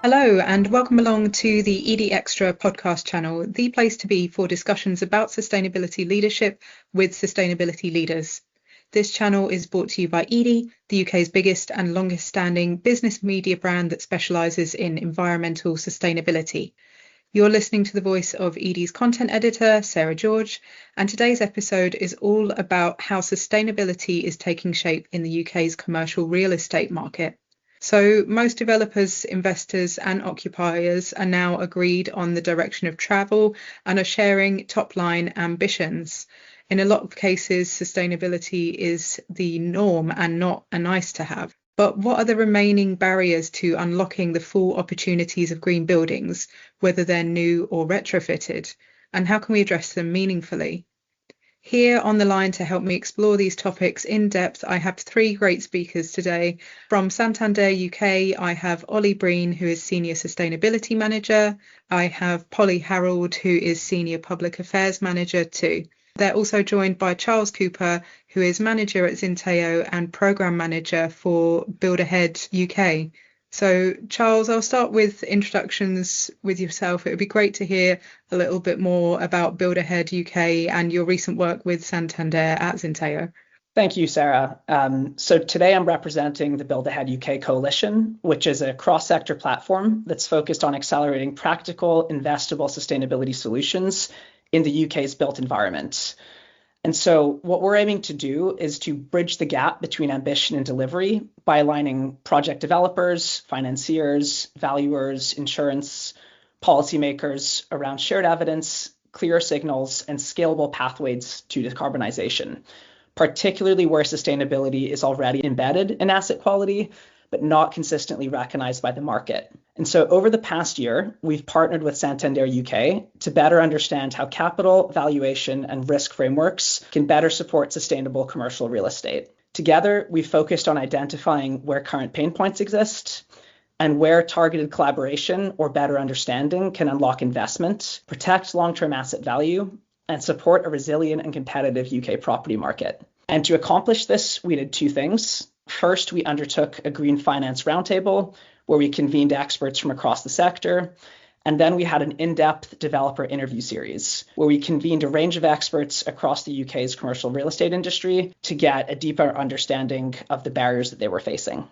Hello and welcome along to the Edie Extra podcast channel, the place to be for discussions about sustainability leadership with sustainability leaders. This channel is brought to you by Edie, the UK's biggest and longest standing business media brand that specialises in environmental sustainability. You're listening to the voice of Edie's content editor, Sarah George, and today's episode is all about how sustainability is taking shape in the UK's commercial real estate market. So most developers, investors and occupiers are now agreed on the direction of travel and are sharing top-line ambitions. In a lot of cases, sustainability is the norm and not a nice to have. But what are the remaining barriers to unlocking the full opportunities of green buildings, whether they're new or retrofitted? And how can we address them meaningfully? Here on the line to help me explore these topics in depth, I have three great speakers today. From Santander UK, I have Olly Breen, who is Senior Sustainability Manager. I have Polly Harrold, who is Senior Public Affairs Manager too. They're also joined by Charles Cooper, who is Manager at Zinteo and Programme Manager for Build Ahead UK. So, Charles, I'll start with introductions with yourself. It would be great to hear a little bit more about Build Ahead UK and your recent work with Santander at Zinteo. Thank you, Sarah. So today I'm representing the Build Ahead UK Coalition, which is a cross-sector platform that's focused on accelerating practical, investable sustainability solutions in the UK's built environment. And so what we're aiming to do is to bridge the gap between ambition and delivery by aligning project developers, financiers, valuers, insurance, policymakers around shared evidence, clear signals, and scalable pathways to decarbonization, particularly where sustainability is already embedded in asset quality, but not consistently recognized by the market. And so over the past year, we've partnered with Santander UK to better understand how capital, valuation, and risk frameworks can better support sustainable commercial real estate. Together, we've focused on identifying where current pain points exist and where targeted collaboration or better understanding can unlock investment, protect long-term asset value, and support a resilient and competitive UK property market. And to accomplish this, we did two things. First, we undertook a green finance roundtable where we convened experts from across the sector. And then we had an in-depth developer interview series where we convened a range of experts across the UK's commercial real estate industry to get a deeper understanding of the barriers that they were facing.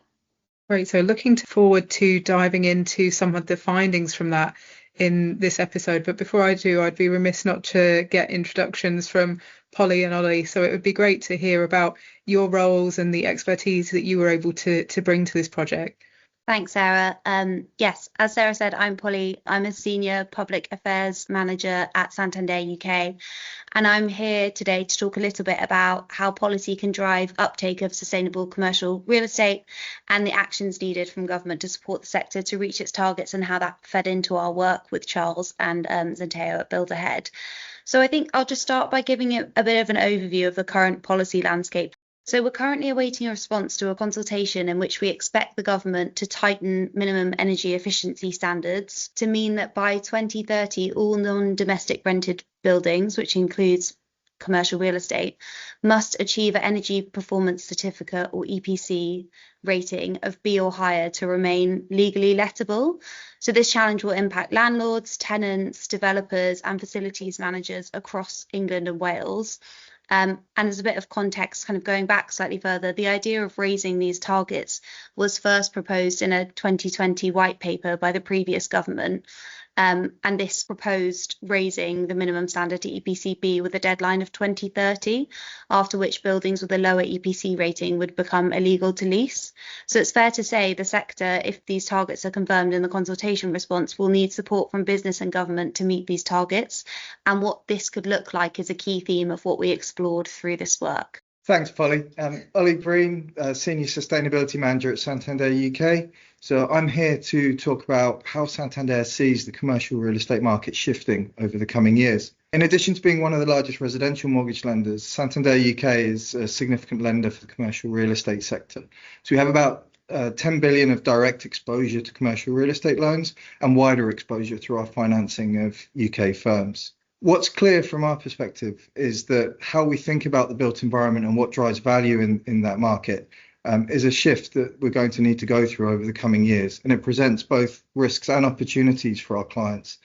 Great. So looking forward to diving into some of the findings from that in this episode. But before I do, I'd be remiss not to get introductions from Polly and Olly. So it would be great to hear about your roles and the expertise that you were able to bring to this project. Thanks, Sarah. Yes, as Sarah said, I'm Polly. I'm a Senior Public Affairs Manager at Santander UK, and I'm here today to talk a little bit about how policy can drive uptake of sustainable commercial real estate and the actions needed from government to support the sector to reach its targets and how that fed into our work with Charles and Zinteo at Build Ahead. So I think I'll just start by giving you a bit of an overview of the current policy landscape. So we're currently awaiting a response to a consultation in which we expect the government to tighten minimum energy efficiency standards to mean that by 2030, all non-domestic rented buildings, which includes commercial real estate, must achieve an Energy Performance Certificate or EPC rating of B or higher to remain legally lettable. So this challenge will impact landlords, tenants, developers and facilities managers across England and Wales. And as a bit of context, kind of going back slightly further, the idea of raising these targets was first proposed in a 2020 white paper by the previous government. And this proposed raising the minimum standard to EPC-B with a deadline of 2030, after which buildings with a lower EPC rating would become illegal to lease. So it's fair to say the sector, if these targets are confirmed in the consultation response, will need support from business and government to meet these targets. And what this could look like is a key theme of what we explored through this work. Thanks, Polly. Olly Breen, Senior Sustainability Manager at Santander UK. So I'm here to talk about how Santander sees the commercial real estate market shifting over the coming years. In addition to being one of the largest residential mortgage lenders, Santander UK is a significant lender for the commercial real estate sector. So we have about 10 billion of direct exposure to commercial real estate loans and wider exposure through our financing of UK firms. What's clear from our perspective is that how we think about the built environment and what drives value in that market is a shift that we're going to need to go through over the coming years, and it presents both risks and opportunities for our clients.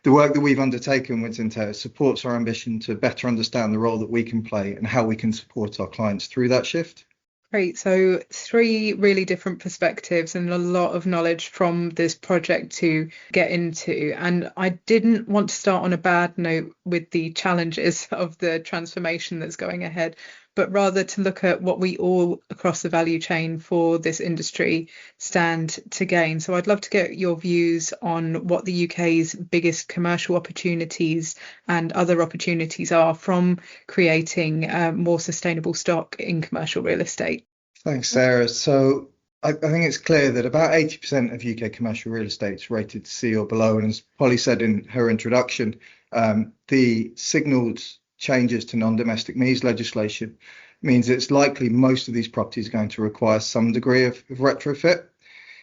The work that we've undertaken with Zinter supports our ambition to better understand the role that we can play and how we can support our clients through that shift. Great. So 3 really different perspectives and a lot of knowledge from this project to get into. And I didn't want to start on a bad note with the challenges of the transformation that's going ahead, but rather to look at what we all across the value chain for this industry stand to gain. So I'd love to get your views on what the UK's biggest commercial opportunities and other opportunities are from creating more sustainable stock in commercial real estate. Thanks, Sarah. So I think it's clear that about 80% of UK commercial real estate is rated C or below. And as Polly said in her introduction, the signalled changes to non-domestic means legislation means it's likely most of these properties are going to require some degree of retrofit.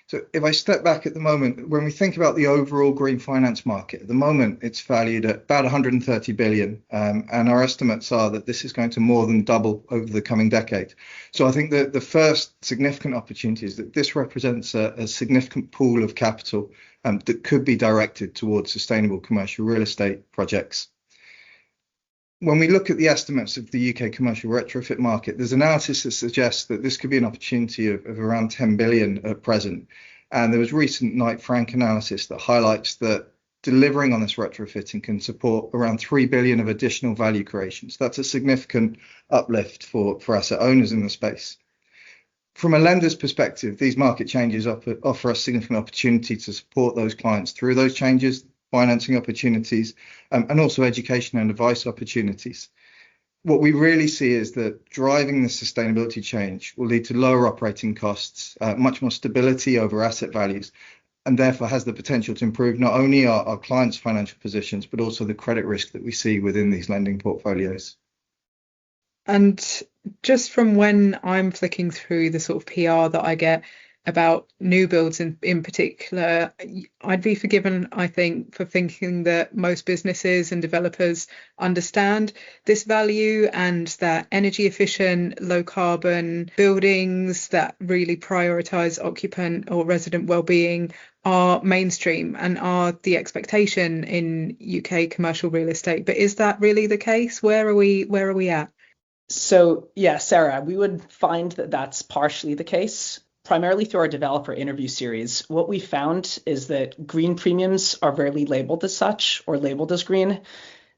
So if I step back at the moment, when we think about the overall green finance market, at the moment it's valued at about 130 billion, and our estimates are that this is going to more than double over the coming decade. So I think that the first significant opportunity is that this represents a significant pool of capital that could be directed towards sustainable commercial real estate projects. When we look at the estimates of the UK commercial retrofit market, there's analysis that suggests that this could be an opportunity of around 10 billion at present. And there was recent Knight Frank analysis that highlights that delivering on this retrofitting can support around 3 billion of additional value creation. So that's a significant uplift for asset owners in the space. From a lender's perspective, these market changes offer us significant opportunity to support those clients through those changes, financing opportunities, and also education and advice opportunities. What we really see is that driving the sustainability change will lead to lower operating costs, much more stability over asset values, and therefore has the potential to improve not only our clients' financial positions, but also the credit risk that we see within these lending portfolios. And just from when I'm flicking through the sort of PR that I get about new builds in particular, I'd be forgiven, I think, for thinking that most businesses and developers understand this value and that energy efficient, low carbon buildings that really prioritise occupant or resident well-being are mainstream and are the expectation in UK commercial real estate. But is that really the case? Where are we at? So yeah, Sarah, we would find that that's partially the case. Primarily through our developer interview series, what we found is that green premiums are rarely labeled as such or labeled as green.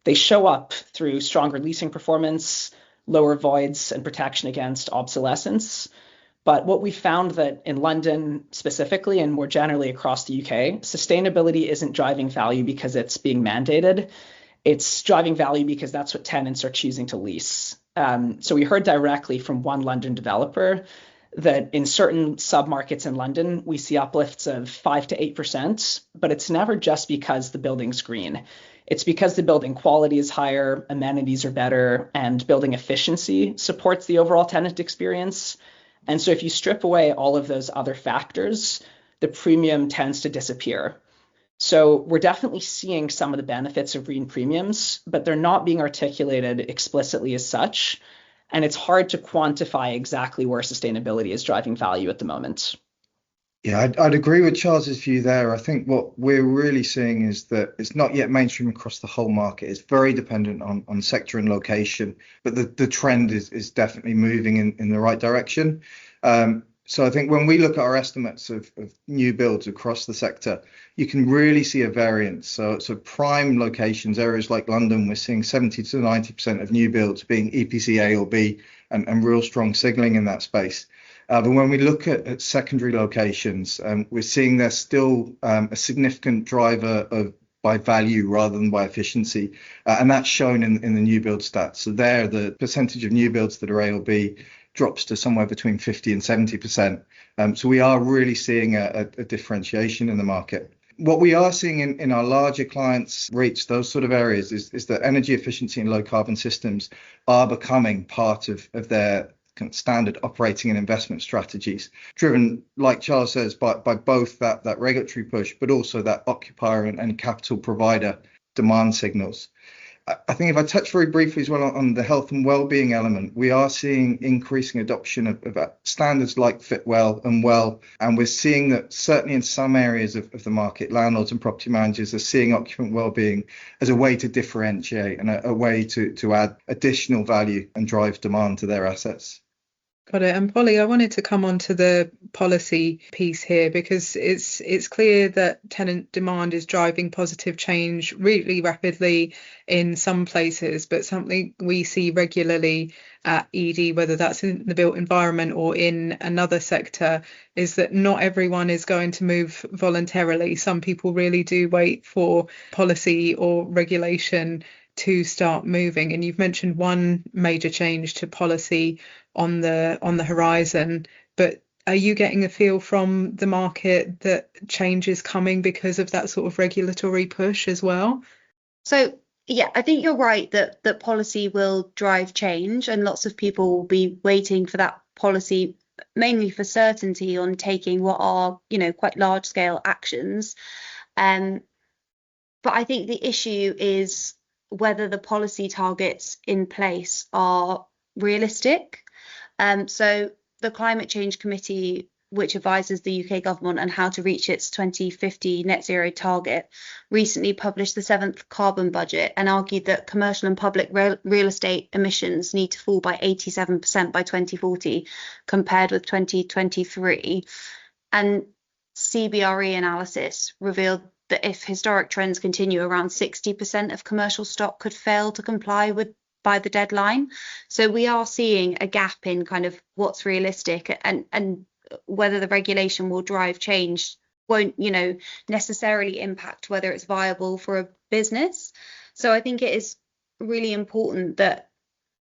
They show up through stronger leasing performance, lower voids, and protection against obsolescence. But what we found that in London specifically, and more generally across the UK, sustainability isn't driving value because it's being mandated. It's driving value because that's what tenants are choosing to lease. So we heard directly from one London developer that in certain submarkets in London, we see uplifts of 5 to 8%, but it's never just because the building's green. It's because the building quality is higher, amenities are better, and building efficiency supports the overall tenant experience. And so if you strip away all of those other factors, the premium tends to disappear. So we're definitely seeing some of the benefits of green premiums, but they're not being articulated explicitly as such. And it's hard to quantify exactly where sustainability is driving value at the moment. Yeah, I'd agree with Charles's view there. I think what we're really seeing is that it's not yet mainstream across the whole market. It's very dependent on sector and location, but the trend is definitely moving in the right direction. So I think when we look at our estimates of new builds across the sector, you can really see a variance. So prime locations, areas like London, we're seeing 70 to 90% of new builds being EPC A or B and real strong signaling in that space. But when we look at secondary locations, we're seeing there's still a significant driver by value rather than by efficiency. And that's shown in the new build stats. So there, the percentage of new builds that are A or B drops to somewhere between 50 and 70%. So we are really seeing a differentiation in the market. What we are seeing in our larger clients reach those sort of areas is that energy efficiency and low carbon systems are becoming part of their kind of standard operating and investment strategies, driven, like Charles says, by both that regulatory push, but also that occupier and capital provider demand signals. I think if I touch very briefly as well on the health and well-being element, we are seeing increasing adoption of standards like Fit Well and Well, and we're seeing that certainly in some areas of the market, landlords and property managers are seeing occupant well-being as a way to differentiate and a way to add additional value and drive demand to their assets. Got it. And Polly, I wanted to come on to the policy piece here, because it's clear that tenant demand is driving positive change really rapidly in some places, but something we see regularly at Edie, whether that's in the built environment or in another sector, is that not everyone is going to move voluntarily. Some people really do wait for policy or regulation to start moving. And you've mentioned one major change to policy on the horizon, but are you getting a feel from the market that change is coming because of that sort of regulatory push as well? So yeah, I think you're right that policy will drive change, and lots of people will be waiting for that policy, mainly for certainty on taking what are, quite large scale actions. But I think the issue is whether the policy targets in place are realistic. So the Climate Change Committee, which advises the UK government on how to reach its 2050 net zero target, recently published the 7th carbon budget and argued that commercial and public real estate emissions need to fall by 87% by 2040 compared with 2023. And CBRE analysis revealed that if historic trends continue, around 60% of commercial stock could fail to comply by the deadline. So we are seeing a gap in kind of what's realistic, and whether the regulation will drive change won't, necessarily impact whether it's viable for a business. So I think it is really important that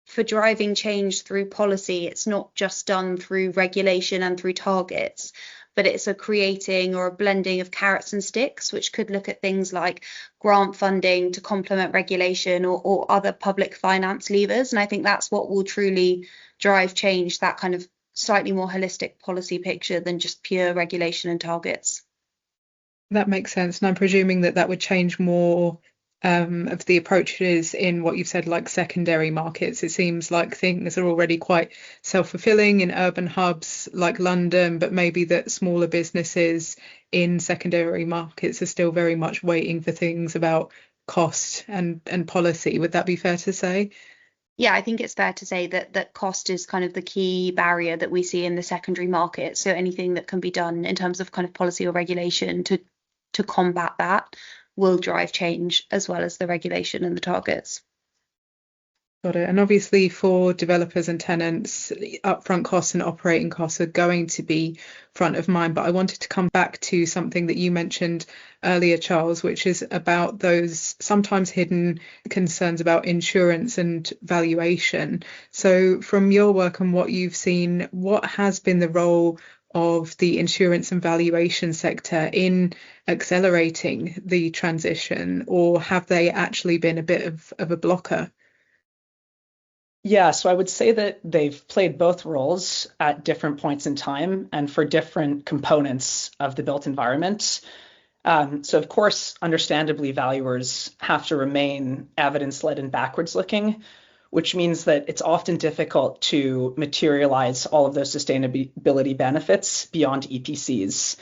for driving change through policy, it's not just done through regulation and through targets, but it's a creating or a blending of carrots and sticks, which could look at things like grant funding to complement regulation or other public finance levers. And I think that's what will truly drive change, that kind of slightly more holistic policy picture than just pure regulation and targets. That makes sense. And I'm presuming that would change more of the approaches in what you've said, like secondary markets. It seems like things are already quite self-fulfilling in urban hubs like London, but maybe that smaller businesses in secondary markets are still very much waiting for things about cost and policy. Would that be fair to say? Yeah, I think it's fair to say that cost is kind of the key barrier that we see in the secondary market. So anything that can be done in terms of kind of policy or regulation to combat that will drive change, as well as the regulation and the targets. Got it. And obviously for developers and tenants, upfront costs and operating costs are going to be front of mind. But I wanted to come back to something that you mentioned earlier, Charles, which is about those sometimes hidden concerns about insurance and valuation. So from your work and what you've seen, what has been the role of the insurance and valuation sector in accelerating the transition, or have they actually been a bit of a blocker? Yeah, so I would say that they've played both roles at different points in time and for different components of the built environment. So of course, understandably, valuers have to remain evidence-led and backwards looking, which means that it's often difficult to materialize all of those sustainability benefits beyond EPCs.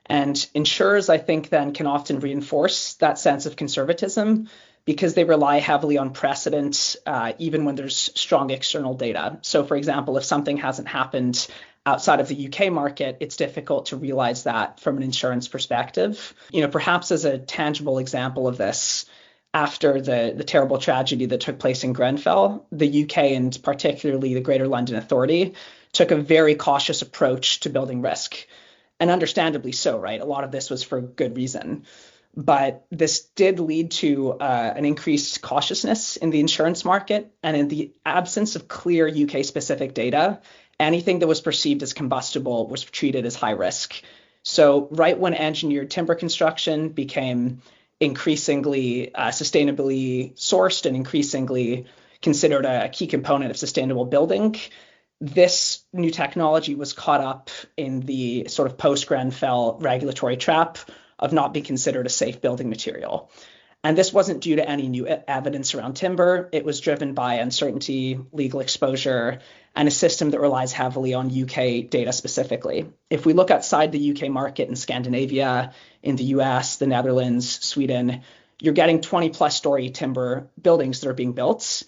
And insurers, I think, then can often reinforce that sense of conservatism because they rely heavily on precedent, even when there's strong external data. So for example, if something hasn't happened outside of the UK market, it's difficult to realize that from an insurance perspective. Perhaps as a tangible example of this, after the terrible tragedy that took place in Grenfell, the UK and particularly the Greater London Authority took a very cautious approach to building risk. And understandably so, right? A lot of this was for good reason. But this did lead to an increased cautiousness in the insurance market. And in the absence of clear UK-specific data, anything that was perceived as combustible was treated as high risk. So right when engineered timber construction became increasingly sustainably sourced and increasingly considered a key component of sustainable building, This new technology was caught up in the sort of post-Grenfell regulatory trap of not being considered a safe building material. And this wasn't due to any new evidence around timber. It was driven by uncertainty, legal exposure, and a system that relies heavily on UK data specifically. If we look outside the UK market in Scandinavia, in the US, the Netherlands, Sweden, you're getting 20 plus story timber buildings that are being built.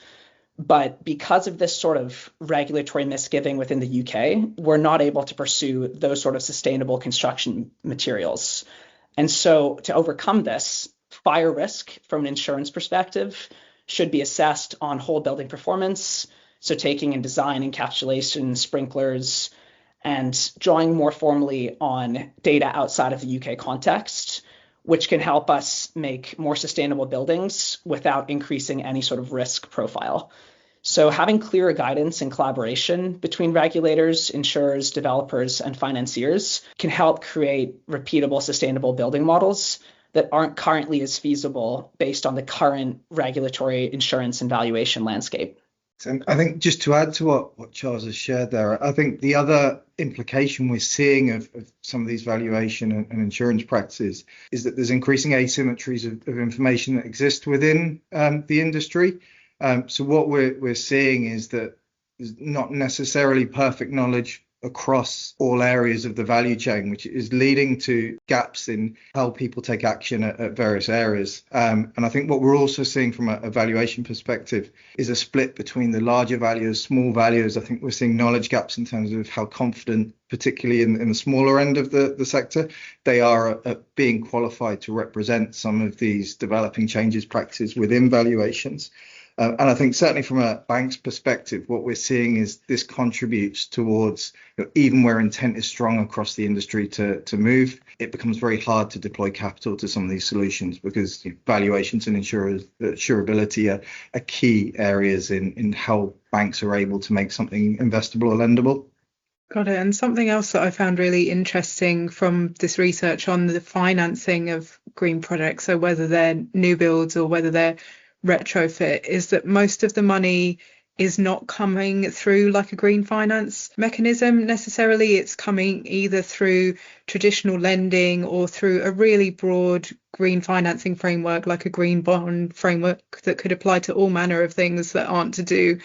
But because of this sort of regulatory misgiving within the UK, we're not able to pursue those sort of sustainable construction materials. And so to overcome this, fire risk from an insurance perspective should be assessed on whole building performance. So taking in design, encapsulation, sprinklers, and drawing more formally on data outside of the UK context, which can help us make more sustainable buildings without increasing any sort of risk profile. So having clearer guidance and collaboration between regulators, insurers, developers, and financiers can help create repeatable, sustainable building models that aren't currently as feasible based on the current regulatory insurance and valuation landscape. And I think just to add to what Charles has shared there, I think the other implication we're seeing of some of these valuation and insurance practices is that there's increasing asymmetries of information that exist within the industry. So what we're seeing is that there's not necessarily perfect knowledge across all areas of the value chain, which is leading to gaps in how people take action at various areas. And I think what we're also seeing from a valuation perspective is a split between the larger values, small values. I think we're seeing knowledge gaps in terms of how confident, particularly in the smaller end of the sector, they are at being qualified to represent some of these developing changes practices within valuations. And I think certainly from a bank's perspective, what we're seeing is this contributes towards, even where intent is strong across the industry to move, it becomes very hard to deploy capital to some of these solutions because valuations and insurability are key areas in how banks are able to make something investable or lendable. Got it. And something else that I found really interesting from this research on the financing of green projects, so whether they're new builds or whether they're retrofit, is that most of the money is not coming through like a green finance mechanism necessarily. It's coming either through traditional lending or through a really broad green financing framework, like a green bond framework that could apply to all manner of things that aren't to do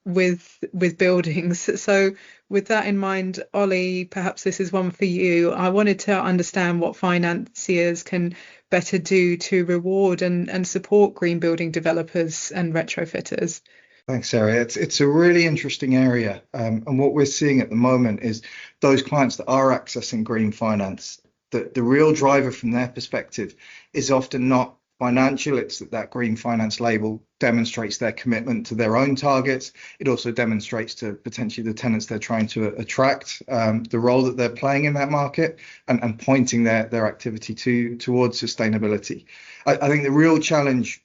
with buildings. So with that in mind, Olly, perhaps this is one for you. I wanted to understand what financiers can better do to reward and support green building developers and retrofitters. Thanks, Sarah. It's a really interesting area. And what we're seeing at the moment is those clients that are accessing green finance, the real driver from their perspective is often not financial. It's that green finance label demonstrates their commitment to their own targets. It also demonstrates to potentially the tenants they're trying to attract, the role that they're playing in that market and pointing their activity towards sustainability. I think the real challenge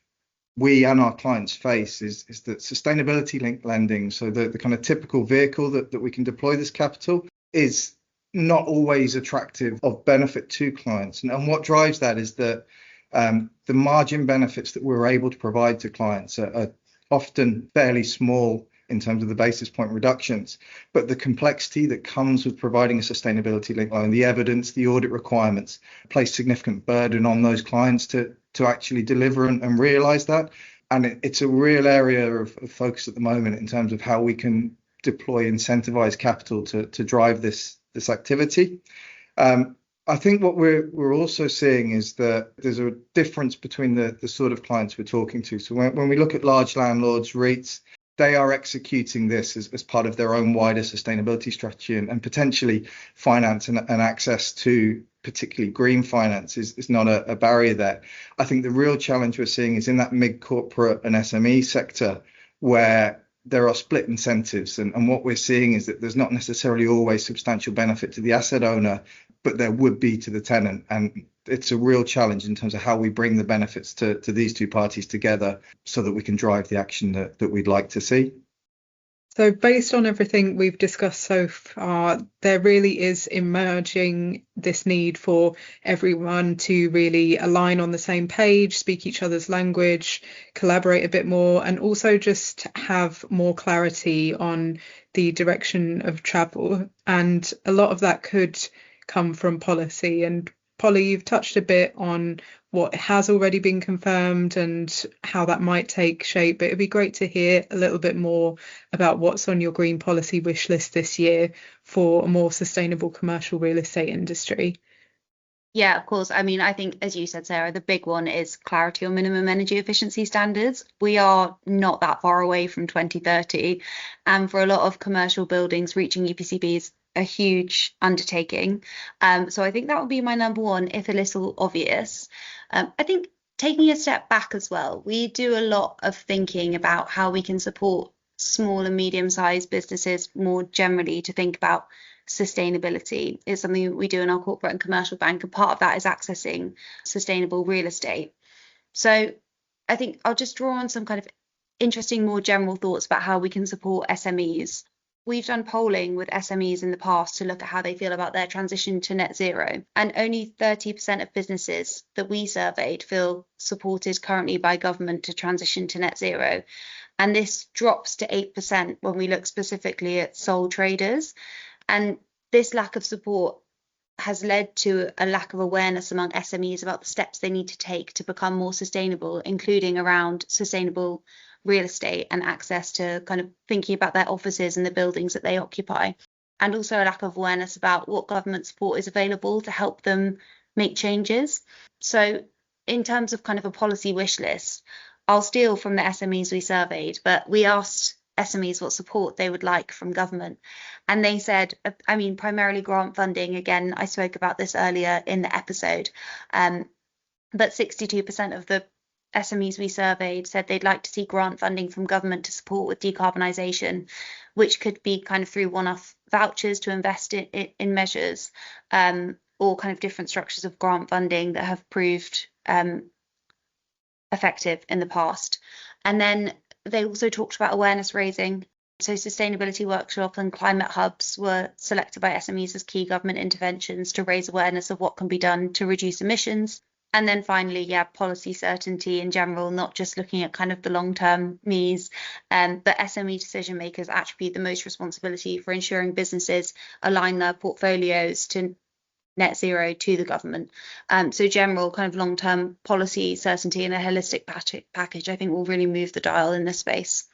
we and our clients face is that sustainability linked lending, so the kind of typical vehicle that we can deploy this capital, is not always attractive of benefit to clients. And what drives that is that the margin benefits that we're able to provide to clients are often fairly small in terms of the basis point reductions, but the complexity that comes with providing a sustainability link loan, the evidence, the audit requirements, place significant burden on those clients to actually deliver and realize that. And it's a real area of focus at the moment in terms of how we can deploy incentivized capital to drive this activity. I think what we're also seeing is that there's a difference between the sort of clients we're talking to. So when we look at large landlords, REITs, they are executing this as part of their own wider sustainability strategy, and potentially finance and access to particularly green finance is not a barrier there. I think the real challenge we're seeing is in that mid-corporate and SME sector where there are split incentives. And what we're seeing is that there's not necessarily always substantial benefit to the asset owner, but there would be to the tenant. And it's a real challenge in terms of how we bring the benefits to these two parties together so that we can drive the action that we'd like to see. So based on everything we've discussed so far, there really is emerging this need for everyone to really align on the same page, speak each other's language, collaborate a bit more, and also just have more clarity on the direction of travel. And a lot of that could come from policy. And Polly, you've touched a bit on what has already been confirmed and how that might take shape, but it'd be great to hear a little bit more about what's on your green policy wish list this year for a more sustainable commercial real estate industry. Yeah, of course. I mean, I think, as you said, Sarah, the big one is clarity on minimum energy efficiency standards. We are not that far away from 2030. And for a lot of commercial buildings, reaching EPCB is a huge undertaking. So I think that would be my number one, if a little obvious. I think taking a step back as well, we do a lot of thinking about how we can support small and medium-sized businesses more generally to think about sustainability. Is something we do in our corporate and commercial bank, and part of that is accessing sustainable real estate. So I think I'll just draw on some kind of interesting, more general thoughts about how we can support SMEs. We've done polling with SMEs in the past to look at how they feel about their transition to net zero, and only 30% of businesses that we surveyed feel supported currently by government to transition to net zero. And this drops to 8% when we look specifically at sole traders. And this lack of support has led to a lack of awareness among SMEs about the steps they need to take to become more sustainable, including around sustainable real estate and access to kind of thinking about their offices and the buildings that they occupy. And also a lack of awareness about what government support is available to help them make changes. So in terms of kind of a policy wish list, I'll steal from the SMEs we surveyed, but we asked SMEs what support they would like from government. And they said, I mean, primarily grant funding. Again, I spoke about this earlier in the episode, but 62% of the SMEs we surveyed said they'd like to see grant funding from government to support with decarbonisation, which could be kind of through one-off vouchers to invest in measures, or kind of different structures of grant funding that have proved effective in the past. And then they also talked about awareness raising. So sustainability workshops and climate hubs were selected by SMEs as key government interventions to raise awareness of what can be done to reduce emissions. And then finally, policy certainty in general, not just looking at kind of the long-term needs, but SME decision makers attribute the most responsibility for ensuring businesses align their portfolios to net zero to the government. So general kind of long-term policy certainty and a holistic package, I think, will really move the dial in this space.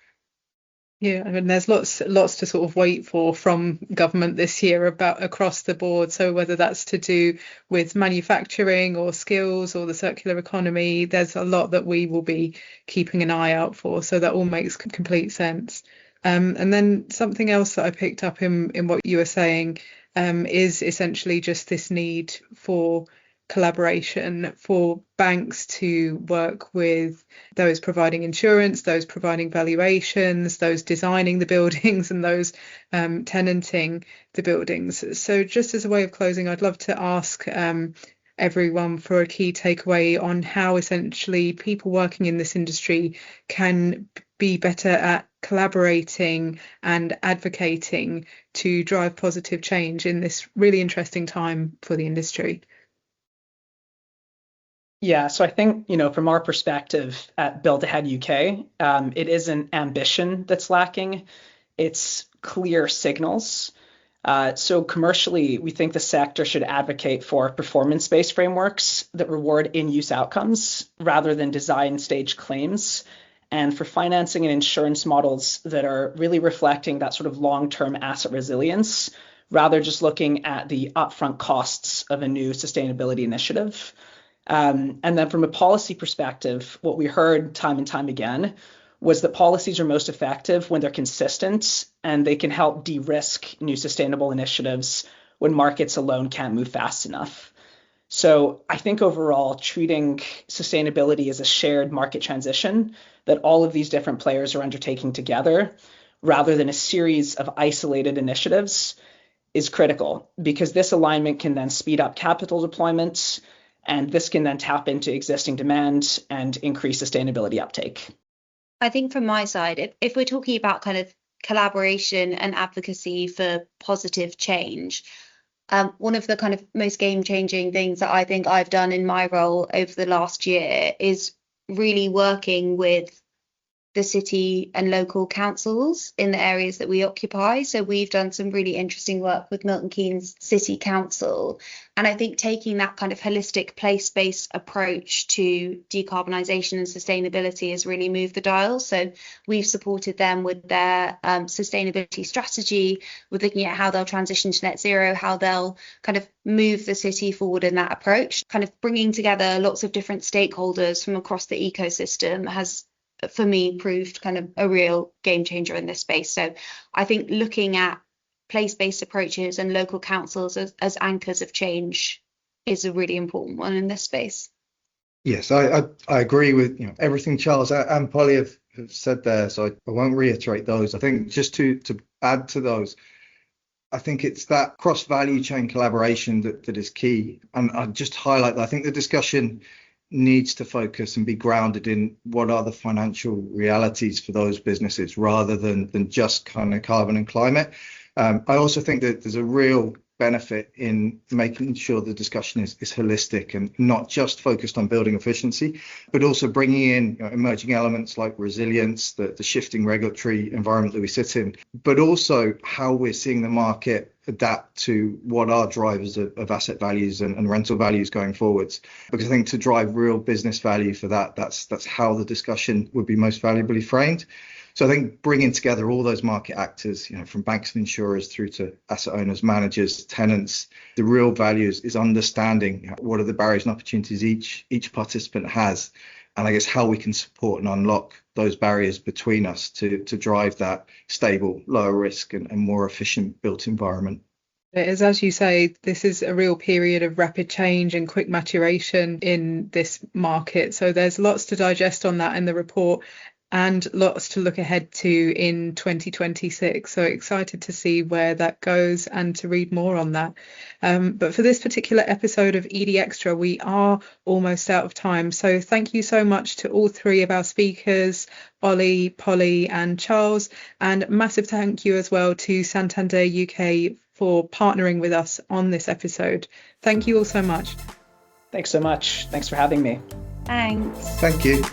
Yeah, I mean, there's lots to sort of wait for from government this year about across the board. So whether that's to do with manufacturing or skills or the circular economy, there's a lot that we will be keeping an eye out for. So that all makes complete sense. And then something else that I picked up in what you were saying is essentially just this need for collaboration, for banks to work with those providing insurance, those providing valuations, those designing the buildings, and those tenanting the buildings. So just as a way of closing, I'd love to ask everyone for a key takeaway on how essentially people working in this industry can be better at collaborating and advocating to drive positive change in this really interesting time for the industry. Yeah, so I think, from our perspective at Build Ahead UK, it isn't ambition that's lacking, it's clear signals. So commercially, we think the sector should advocate for performance-based frameworks that reward in-use outcomes rather than design stage claims, and for financing and insurance models that are really reflecting that sort of long-term asset resilience, rather just looking at the upfront costs of a new sustainability initiative. And then from a policy perspective, what we heard time and time again was that policies are most effective when they're consistent and they can help de-risk new sustainable initiatives when markets alone can't move fast enough. So I think overall, treating sustainability as a shared market transition that all of these different players are undertaking together, rather than a series of isolated initiatives, is critical, because this alignment can then speed up capital deployment, and this can then tap into existing demand and increase sustainability uptake. I think from my side, if we're talking about kind of collaboration and advocacy for positive change. One of the kind of most game-changing things that I think I've done in my role over the last year is really working with the city and local councils in the areas that we occupy. So we've done some really interesting work with Milton Keynes City Council. And I think taking that kind of holistic place-based approach to decarbonisation and sustainability has really moved the dial. So we've supported them with their sustainability strategy, with looking at how they'll transition to net zero, how they'll kind of move the city forward in that approach. Kind of bringing together lots of different stakeholders from across the ecosystem has, for me, proved kind of a real game changer in this space. So I think looking at place-based approaches and local councils as anchors of change is a really important one in this space. Yes, I agree with everything Charles and Polly have said there, so I won't reiterate those. I think just to add to those, I think it's that cross-value chain collaboration that is key. And I'd just highlight that I think the discussion needs to focus and be grounded in what are the financial realities for those businesses rather than just kind of carbon and climate. I also think that there's a real benefit in making sure the discussion is holistic and not just focused on building efficiency, but also bringing in emerging elements like resilience, the shifting regulatory environment that we sit in, but also how we're seeing the market adapt to what are drivers of asset values and rental values going forwards. Because I think to drive real business value for that's how the discussion would be most valuably framed. So I think bringing together all those market actors, from banks and insurers through to asset owners, managers, tenants, the real value is understanding what are the barriers and opportunities each participant has, and I guess how we can support and unlock those barriers between us to drive that stable, lower risk and more efficient built environment. It is, as you say, this is a real period of rapid change and quick maturation in this market. So there's lots to digest on that in the report, and lots to look ahead to in 2026. So excited to see where that goes and to read more on that. But for this particular episode of Edie Extra, we are almost out of time. So thank you so much to all three of our speakers, Olly, Polly and Charles. And massive thank you as well to Santander UK for partnering with us on this episode. Thank you all so much. Thanks so much. Thanks for having me. Thanks. Thank you.